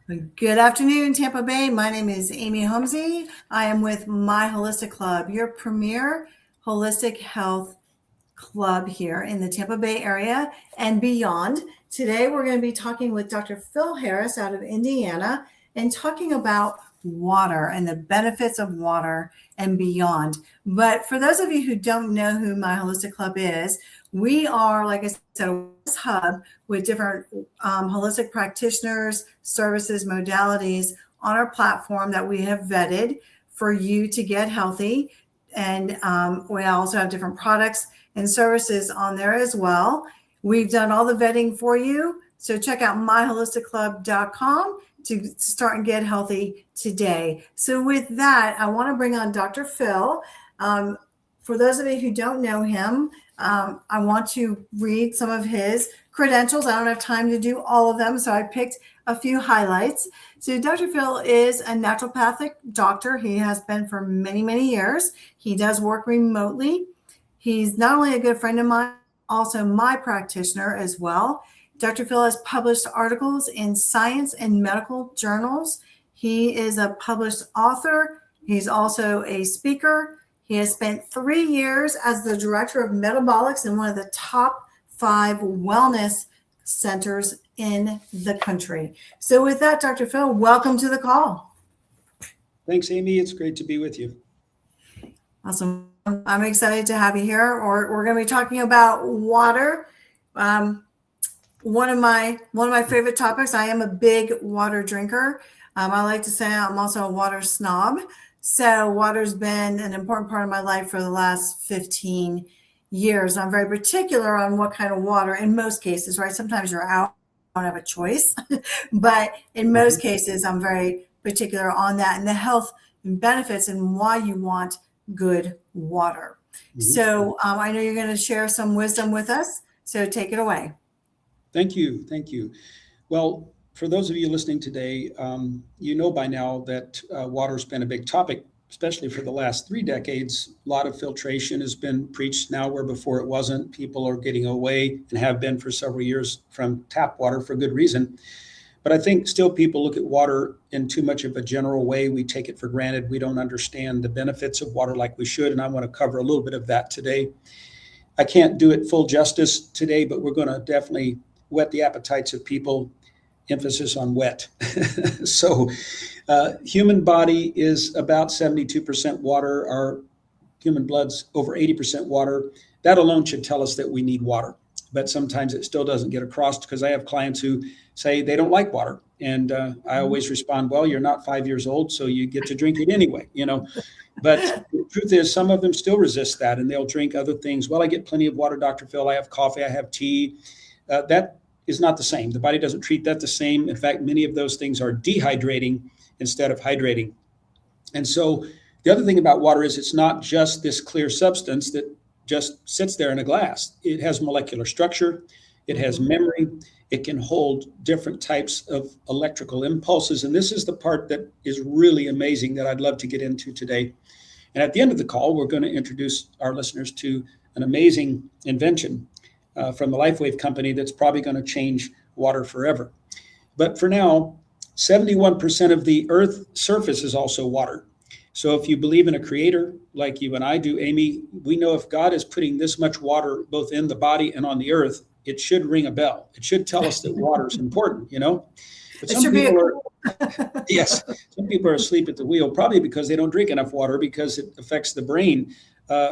Good afternoon, Tampa Bay. My name is Amy Holmesy. I am with My Holistic Club, your premier holistic health club here in the Tampa Bay area and beyond. Today, we're going to be talking with Dr. Phil Harris out of Indiana and talking about water and the benefits of water and beyond. But for those of you who don't know who My Holistic Club is, we are, like I said, a hub with different holistic practitioners, services, modalities on our platform that we have vetted for you to get healthy. And we also have different products and services on there as well. We've done all the vetting for you. So check out myholisticclub.com to start and get healthy today. So with that, I want to bring on Dr. Phil. For those of you who don't know him, I want to read some of his credentials. I don't have time to do all of them, so I picked a few highlights. So Dr. Phil is a naturopathic doctor. He has been for many, many years. He does work remotely. He's not only a good friend of mine, also my practitioner as well. Dr. Phil has published articles in science and medical journals. He is a published author. He's also a speaker. He has spent 3 years as the director of metabolics in one of the top 5 wellness centers in the country. So with that, Dr. Phil, welcome to the call. Thanks, Amy. It's great to be with you. Awesome. I'm excited to have you here. We're going to be talking about water. One of my favorite topics. I am a big water drinker. I like to say I'm also a water snob. So water's been an important part of my life for the last 15 years. I'm very particular on what kind of water in most cases, right? Sometimes you're out, you don't have a choice. But in most cases, I'm very particular on that and the health and benefits and why you want good water. So I know you're going to share some wisdom with us. So take it away. Thank you. Thank you. Well, for those of you listening today, you know by now that water's been a big topic, especially for the last 3 decades. A lot of filtration has been preached now where before it wasn't. People are getting away and have been for several years from tap water for good reason. But I think still people look at water in too much of a general way. We take it for granted. We don't understand the benefits of water like we should. And I want to cover a little bit of that today. I can't do it full justice today, but we're going to definitely whet the appetites of people. Emphasis on wet. So human body is about 72% water. Our human blood's over 80% water. That alone should tell us that we need water. But sometimes it still doesn't get across because I have clients who say they don't like water. And I always respond, well, you're not 5 years old, so you get to drink it anyway, you know. But the truth is some of them still resist that and they'll drink other things. Well, I get plenty of water, Dr. Phil. I have coffee, I have tea. That is not the same. The body doesn't treat that the same. In fact, many of those things are dehydrating instead of hydrating. And so the other thing about water is it's not just this clear substance that just sits there in a glass. It has molecular structure. It has memory. It can hold different types of electrical impulses. And this is the part that is really amazing that I'd love to get into today. And at the end of the call, we're going to introduce our listeners to an amazing invention from the LifeWave company that's probably going to change water forever. But for now, 71% of the Earth's surface is also water. So if you believe in a creator like you and I do, Amy, we know if God is putting this much water both in the body and on the earth, it should ring a bell. It should tell us that water is important, you know? But some people are asleep at the wheel, probably because they don't drink enough water because it affects the brain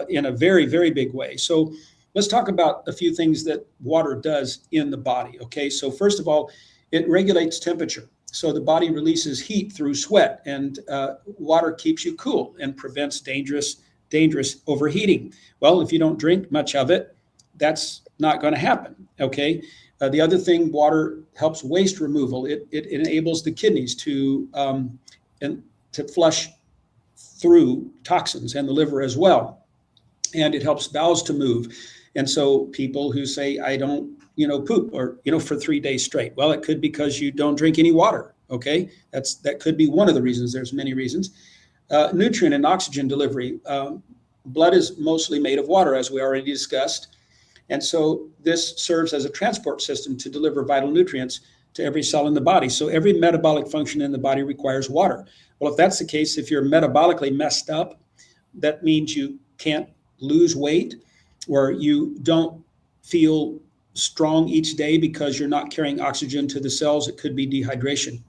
in a very, very big way. So let's talk about a few things that water does in the body, okay? So first of all, it regulates temperature. So the body releases heat through sweat, and water keeps you cool and prevents dangerous overheating. Well, if you don't drink much of it, that's not going to happen, okay? The other thing, water helps waste removal. It enables the kidneys to flush through toxins and the liver as well. And it helps bowels to move. And so people who say, I don't, poop or, for 3 days straight. Well, it could be because you don't drink any water. Okay. That could be one of the reasons. There's many reasons. Nutrient and oxygen delivery. Blood is mostly made of water, as we already discussed. And so this serves as a transport system to deliver vital nutrients to every cell in the body. So every metabolic function in the body requires water. Well, if that's the case, if you're metabolically messed up, that means you can't lose weight, or you don't feel strong each day because you're not carrying oxygen to the cells. It could be dehydration.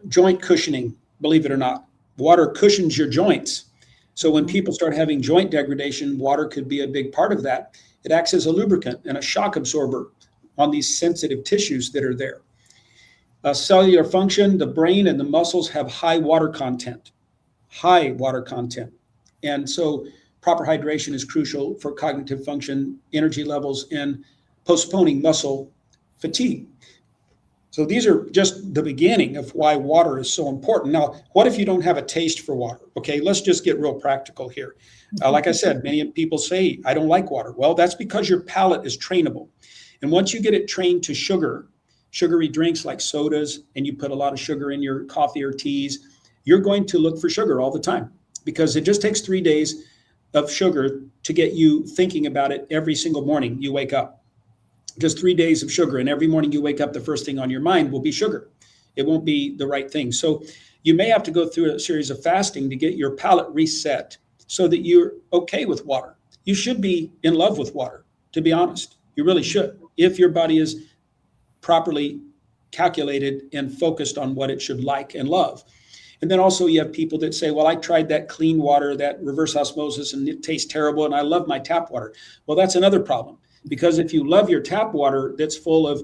Joint cushioning, believe it or not, water cushions your joints. So when people start having joint degradation, water could be a big part of that. It acts as a lubricant and a shock absorber on these sensitive tissues that are there. Cellular function, the brain and the muscles have high water content. And so proper hydration is crucial for cognitive function, energy levels, and postponing muscle fatigue. So these are just the beginning of why water is so important. Now, what if you don't have a taste for water? Okay, let's just get real practical here. Like I said, many people say, I don't like water. Well, that's because your palate is trainable. And once you get it trained to sugary drinks like sodas, and you put a lot of sugar in your coffee or teas, you're going to look for sugar all the time, because it just takes 3 days of sugar to get you thinking about it every single morning you wake up. Just 3 days of sugar, and every morning you wake up, the first thing on your mind will be sugar. It won't be the right thing. So you may have to go through a series of fasting to get your palate reset so that you're okay with water. You should be in love with water, to be honest. You really should, if your body is properly calculated and focused on what it should like and love. And then also you have people that say, well, I tried that clean water, that reverse osmosis, and it tastes terrible, and I love my tap water. Well, that's another problem, because if you love your tap water that's full of,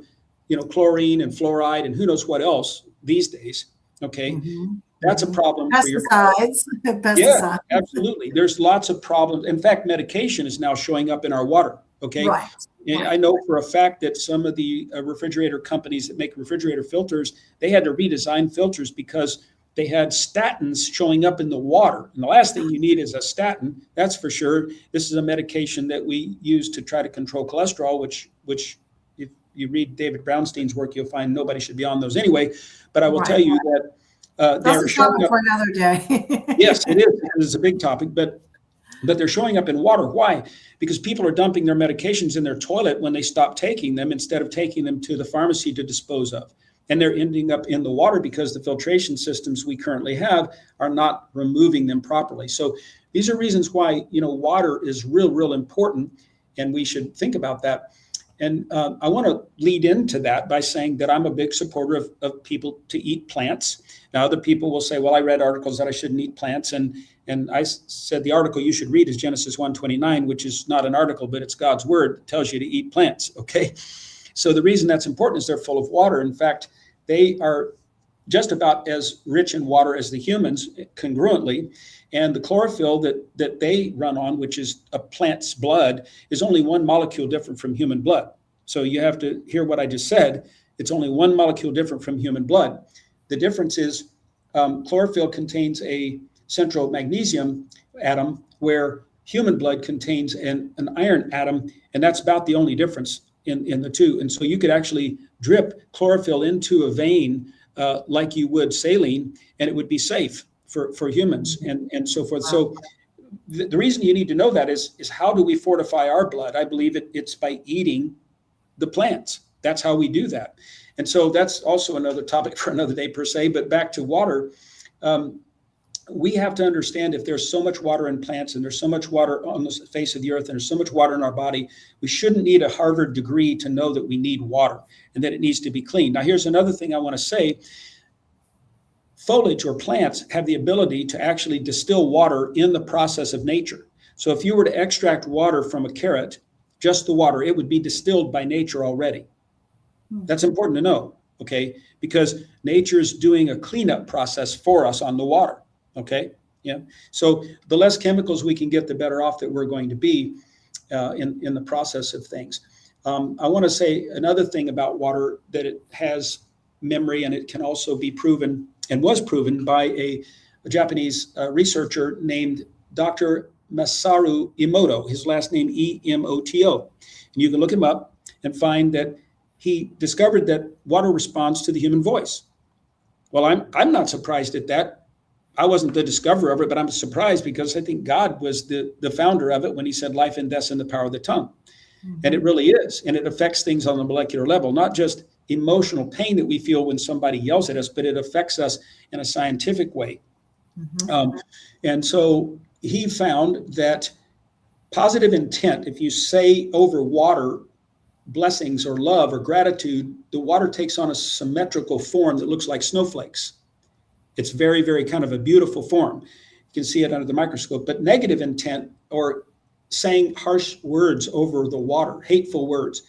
chlorine and fluoride and who knows what else these days, okay, that's a problem for your body. Pesticides. Yeah, absolutely. There's lots of problems. In fact, medication is now showing up in our water, okay? Right. And I know for a fact that some of the refrigerator companies that make refrigerator filters, they had to redesign filters because they had statins showing up in the water. And the last thing you need is a statin, that's for sure. This is a medication that we use to try to control cholesterol, which if you read David Brownstein's work, you'll find nobody should be on those anyway. But I will tell you that they're showing up for another day. Yes, it is. It's a big topic, but they're showing up in water. Why? Because people are dumping their medications in their toilet when they stop taking them, instead of taking them to the pharmacy to dispose of. And they're ending up in the water because the filtration systems we currently have are not removing them properly. So these are reasons why, water is real important, and we should think about that. And I want to lead into that by saying that I'm a big supporter of people to eat plants. Now, other people will say, well, I read articles that I shouldn't eat plants. And I said the article you should read is Genesis 1:29, which is not an article, but it's God's word. It tells you to eat plants, okay? So the reason that's important is they're full of water. In fact, they are just about as rich in water as the humans, congruently. And the chlorophyll that they run on, which is a plant's blood, is only one molecule different from human blood. So you have to hear what I just said. It's only one molecule different from human blood. The difference is chlorophyll contains a central magnesium atom, where human blood contains an iron atom, and that's about the only difference in the two. And so you could actually drip chlorophyll into a vein like you would saline, and it would be safe for humans and so forth. So the reason you need to know that is how do we fortify our blood? I believe it's by eating the plants. That's how we do that. And so that's also another topic for another day per se, but back to water. We have to understand, if there's so much water in plants and there's so much water on the face of the earth and there's so much water in our body, we shouldn't need a Harvard degree to know that we need water and that it needs to be clean. Now, here's another thing I want to say. Foliage or plants have the ability to actually distill water in the process of nature. So if you were to extract water from a carrot, just the water, it would be distilled by nature already. That's important to know, okay? Because nature's doing a cleanup process for us on the water, okay? Yeah. So the less chemicals we can get, the better off that we're going to be in the process of things. I want to say another thing about water, that it has memory, and it can also be proven, and was proven by a Japanese researcher named Dr. Masaru Emoto, his last name Emoto. And you can look him up and find that he discovered that water responds to the human voice. Well, I'm not surprised at that. I wasn't the discoverer of it, but I'm surprised because I think God was the founder of it when he said life and death in the power of the tongue. And it really is. And it affects things on the molecular level, not just emotional pain that we feel when somebody yells at us, but it affects us in a scientific way. And so he found that positive intent, if you say over water blessings or love or gratitude, the water takes on a symmetrical form that looks like snowflakes. It's very, very kind of a beautiful form. You can see it under the microscope. But negative intent, or saying harsh words over the water, hateful words,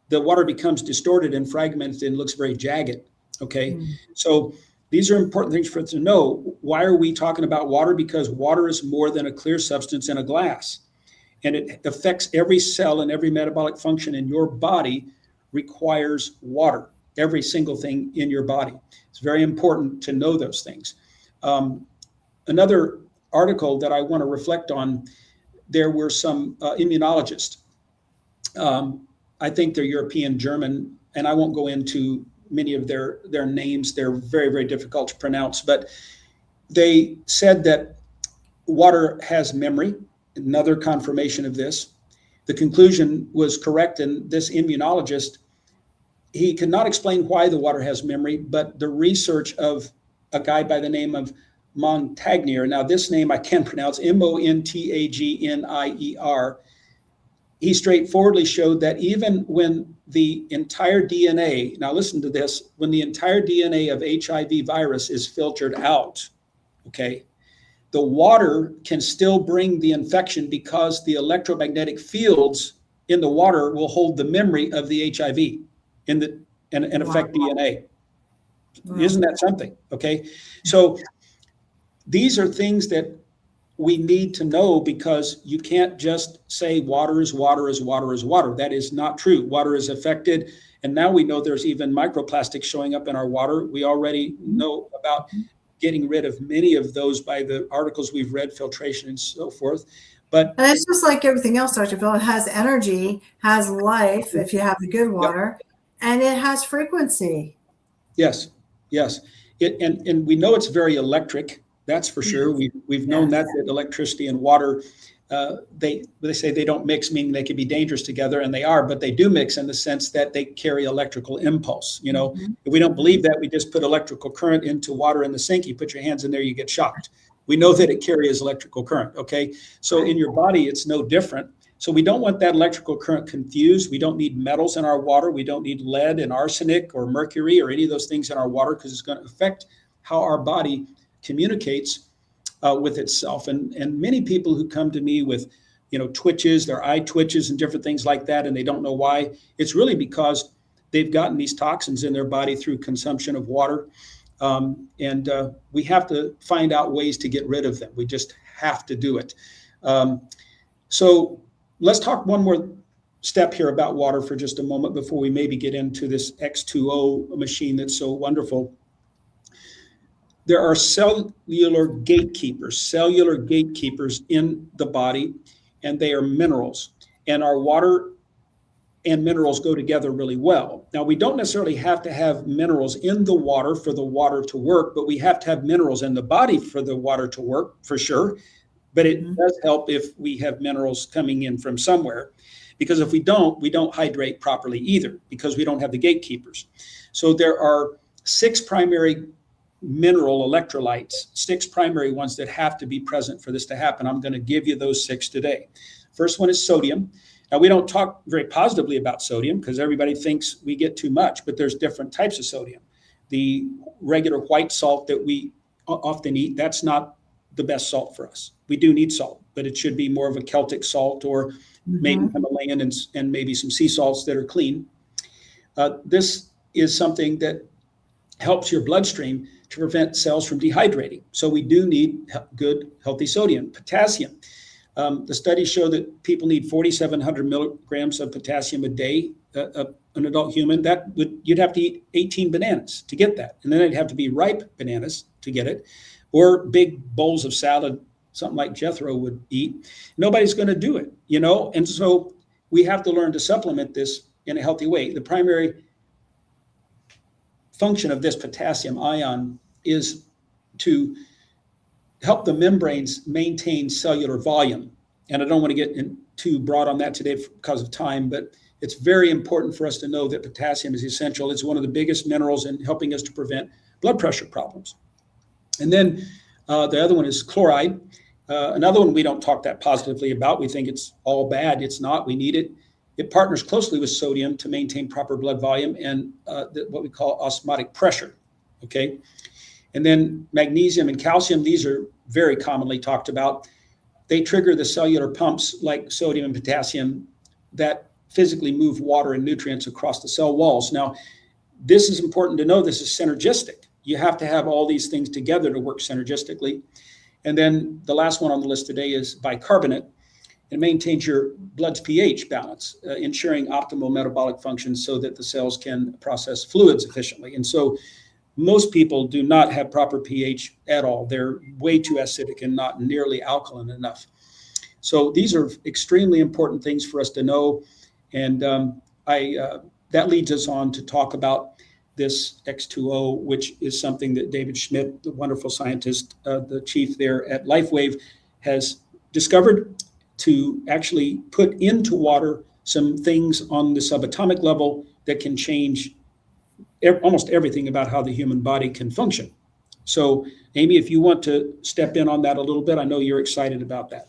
the water becomes distorted and fragmented and looks very jagged. Okay. So these are important things for us to know. Why are we talking about water? Because water is more than a clear substance in a glass, and it affects every cell, and every metabolic function in your body requires water. Every single thing in your body. It's very important to know those things. Another article that I want to reflect on, there were some immunologists. I think they're European, German, and I won't go into many of their names. They're very, very difficult to pronounce, but they said that water has memory. Another confirmation of this. The conclusion was correct, and this immunologist, he could not explain why the water has memory, but the research of a guy by the name of Montagnier, now this name I can pronounce, Montagnier, he straightforwardly showed that even when the entire DNA, now listen to this, when the entire DNA of HIV virus is filtered out, okay, the water can still bring the infection because the electromagnetic fields in the water will hold the memory of the HIV and affect DNA. Isn't that something? Okay. So these are things that we need to know, because you can't just say water is water is water is water. That is not true. Water is affected. And now we know there's even microplastics showing up in our water. We already know about getting rid of many of those by the articles we've read, filtration and so forth. But and it's just like everything else, Dr. Phil. It has energy, has life if you have the good water, and it has frequency. Yes, yes. And we know it's very electric. That's for sure. We've known that electricity and water, they say they don't mix, meaning they can be dangerous together, and they are, but they do mix in the sense that they carry electrical impulse. You know, if we don't believe that, we just put electrical current into water in the sink. You put your hands in there, you get shocked. We know that it carries electrical current. Okay, so in your body, it's no different. So we don't want that electrical current confused. We don't need metals in our water. We don't need lead and arsenic or mercury or any of those things in our water, because it's going to affect how our body communicates with itself. And many people who come to me with, twitches, their eye twitches and different things like that, and they don't know why, it's really because they've gotten these toxins in their body through consumption of water. And we have to find out ways to get rid of them. We just have to do it. So let's talk one more step here about water for just a moment before we maybe get into this X20 machine that's so wonderful. There are cellular gatekeepers in the body, and they are minerals. And our water and minerals go together really well. Now, we don't necessarily have to have minerals in the water for the water to work, but we have to have minerals in the body for the water to work, for sure. But it does help if we have minerals coming in from somewhere, because if we don't hydrate properly either, because we don't have the gatekeepers. So there are 6 primary mineral electrolytes, 6 primary ones that have to be present for this to happen. I'm going to give you those 6 today. First one is sodium. Now, we don't talk very positively about sodium because everybody thinks we get too much, but there's different types of sodium. The regular white salt that we often eat, that's not the best salt for us. We do need salt, but it should be more of a Celtic salt, or maybe Himalayan and maybe some sea salts that are clean. This is something that helps your bloodstream to prevent cells from dehydrating. So we do need good, healthy sodium. Potassium. The studies show that people need 4,700 milligrams of potassium a day. An adult human, you'd have to eat 18 bananas to get that. And then it'd have to be ripe bananas to get it, or big bowls of salad, something like Jethro would eat. Nobody's going to do it, And so we have to learn to supplement this in a healthy way. The primary function of this potassium ion is to help the membranes maintain cellular volume. And I don't want to get too broad on that today because of time, but it's very important for us to know that potassium is essential. It's one of the biggest minerals in helping us to prevent blood pressure problems. And then the other one is chloride. Another one we don't talk that positively about. We think it's all bad. It's not. We need it. It partners closely with sodium to maintain proper blood volume and what we call osmotic pressure. Okay. And then magnesium and calcium, these are very commonly talked about. They trigger the cellular pumps like sodium and potassium that physically move water and nutrients across the cell walls. Now, this is important to know. This is synergistic. You have to have all these things together to work synergistically. And then the last one on the list today is bicarbonate. It maintains your blood's pH balance, ensuring optimal metabolic function so that the cells can process fluids efficiently. And so most people do not have proper pH at all. They're way too acidic and not nearly alkaline enough. So these are extremely important things for us to know. And that leads us on to talk about this X20, which is something that David Schmidt, the wonderful scientist, the chief there at LifeWave, has discovered to actually put into water some things on the subatomic level that can change almost everything about how the human body can function. So, Amy, if you want to step in on that a little bit, I know you're excited about that.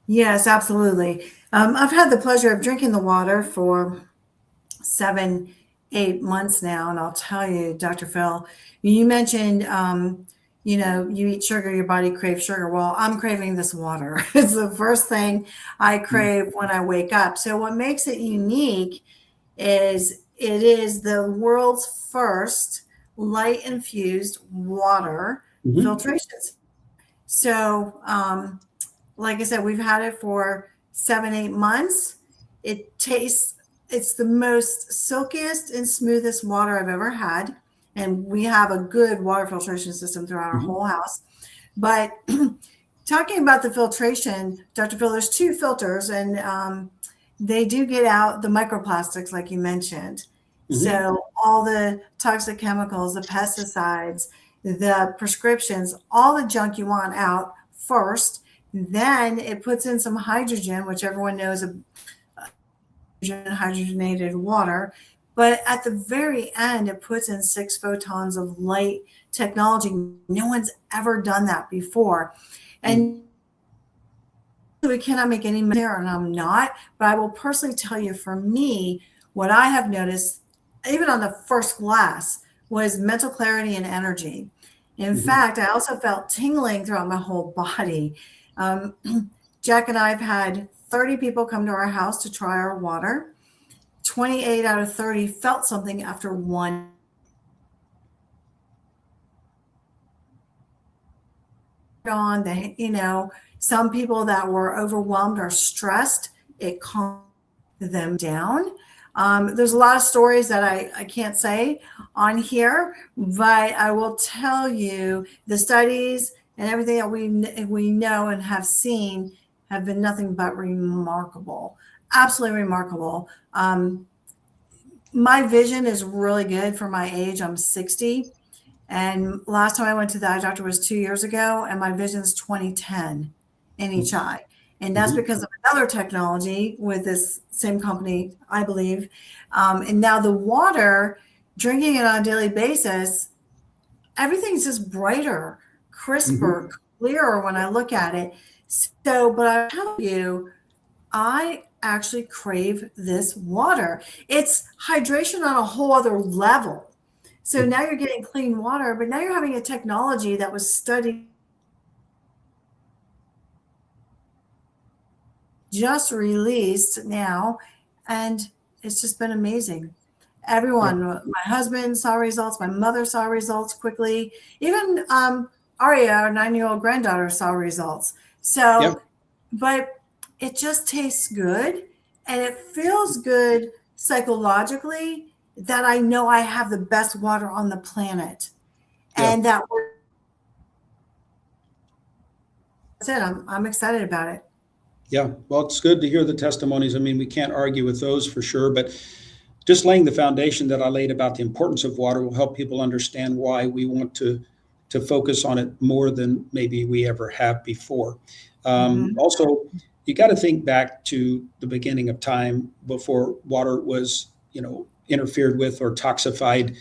Yes, absolutely. I've had the pleasure of drinking the water for 7-8 months now, and I'll tell you, Dr. Phil, you mentioned, you eat sugar, your body craves sugar. Well, I'm craving this water. It's the first thing I crave when I wake up. So what makes it unique is it is the world's first light-infused water filtration. So, like I said, we've had it for 7-8 months. It's the most silkiest and smoothest water I've ever had. And we have a good water filtration system throughout our whole house. But talking about the filtration, Dr. Phil, there's 2 filters, and they do get out the microplastics, like you mentioned. So all the toxic chemicals, the pesticides, the prescriptions, all the junk you want out first. Then it puts in some hydrogen, which everyone knows, hydrogenated water. But at the very end, it puts in 6 photons of light technology. No one's ever done that before. And we cannot make any there, and I'm not. But I will personally tell you, for me, what I have noticed, even on the first glass, was mental clarity and energy. In fact, I also felt tingling throughout my whole body. Jack and I have had 30 people come to our house to try our water. 28 out of 30 felt something after one. Some people that were overwhelmed or stressed, it calmed them down. There's a lot of stories that I can't say on here, but I will tell you the studies and everything that we know and have seen have been nothing but remarkable. Absolutely remarkable. My vision is really good for my age. I'm 60. And last time I went to the eye doctor was 2 years ago, and my vision's 20/10 in each eye. And that's because of another technology with this same company, I believe. And now the water, drinking it on a daily basis, everything's just brighter, crisper, clearer when I look at it. So, but I tell you, I actually crave this water. It's hydration on a whole other level. So now you're getting clean water, but now you're having a technology that was studied, just released now, and it's just been amazing. Everyone, my husband saw results, my mother saw results quickly, even Aria, our 9-year-old granddaughter, saw results. So, but it just tastes good, and it feels good psychologically that I know I have the best water on the planet. And that's it. I'm excited about it. Yeah, well, it's good to hear the testimonies. I mean, we can't argue with those for sure, but just laying the foundation that I laid about the importance of water will help people understand why we want to focus on it more than maybe we ever have before. Also, you got to think back to the beginning of time before water was, interfered with or toxified.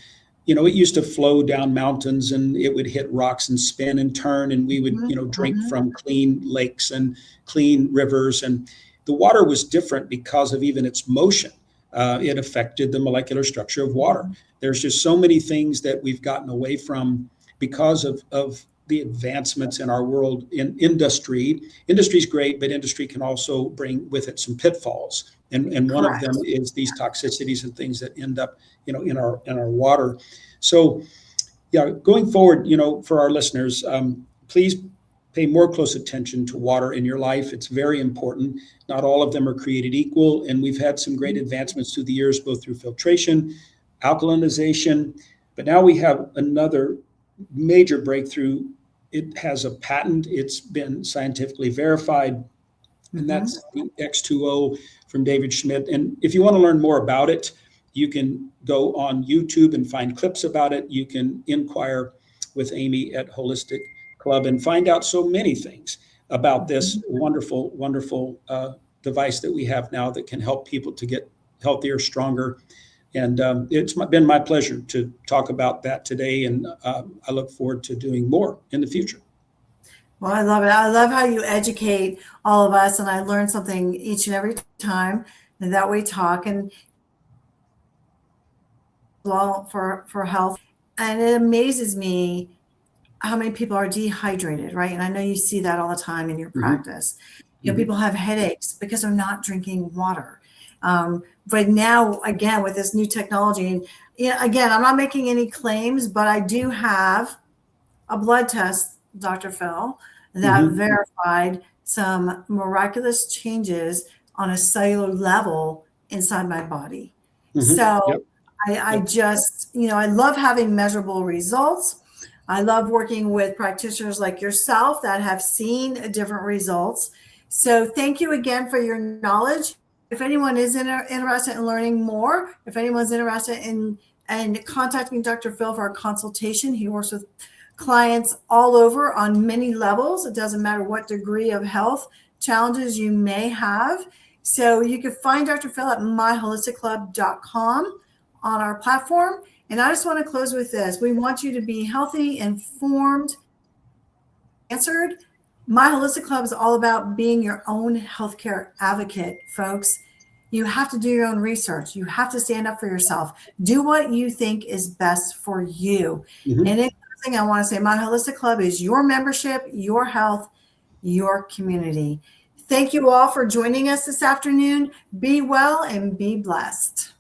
It used to flow down mountains and it would hit rocks and spin and turn, and we would, drink from clean lakes and clean rivers. And the water was different because of even its motion. It affected the molecular structure of water. There's just so many things that we've gotten away from because of the advancements in our world in industry. Industry is great, but industry can also bring with it some pitfalls. And one of them is these toxicities and things that end up, in our water. So, yeah, going forward, for our listeners, please pay more close attention to water in your life. It's very important. Not all of them are created equal, and we've had some great advancements through the years, both through filtration, alkalinization, but now we have another major breakthrough. It has a patent. It's been scientifically verified, and that's the X20 from David Schmidt. And if you want to learn more about it, you can go on YouTube and find clips about it. You can inquire with Amy at Holistic Club and find out so many things about this wonderful, wonderful device that we have now that can help people to get healthier, stronger. And it's been my pleasure to talk about that today, and I look forward to doing more in the future. Well, I love it. I love how you educate all of us, and I learn something each and every time that we talk, and well, for health. And it amazes me how many people are dehydrated, right? And I know you see that all the time in your practice. People have headaches because they're not drinking water. But now, again, with this new technology, and again, I'm not making any claims, but I do have a blood test, Dr. Phil, that verified some miraculous changes on a cellular level inside my body. So I just, I love having measurable results. I love working with practitioners like yourself that have seen different results. So thank you again for your knowledge. If anyone is interested in learning more, if anyone's interested in contacting Dr. Phil for a consultation, he works with clients all over on many levels. It doesn't matter what degree of health challenges you may have. So you can find Dr. Phil at myholisticclub.com on our platform. And I just want to close with this. We want you to be healthy, informed, answered. My Holistic Club is all about being your own healthcare advocate, folks. You have to do your own research. You have to stand up for yourself. Do what you think is best for you. And in closing, I want to say My Holistic Club is your membership, your health, your community. Thank you all for joining us this afternoon. Be well and be blessed.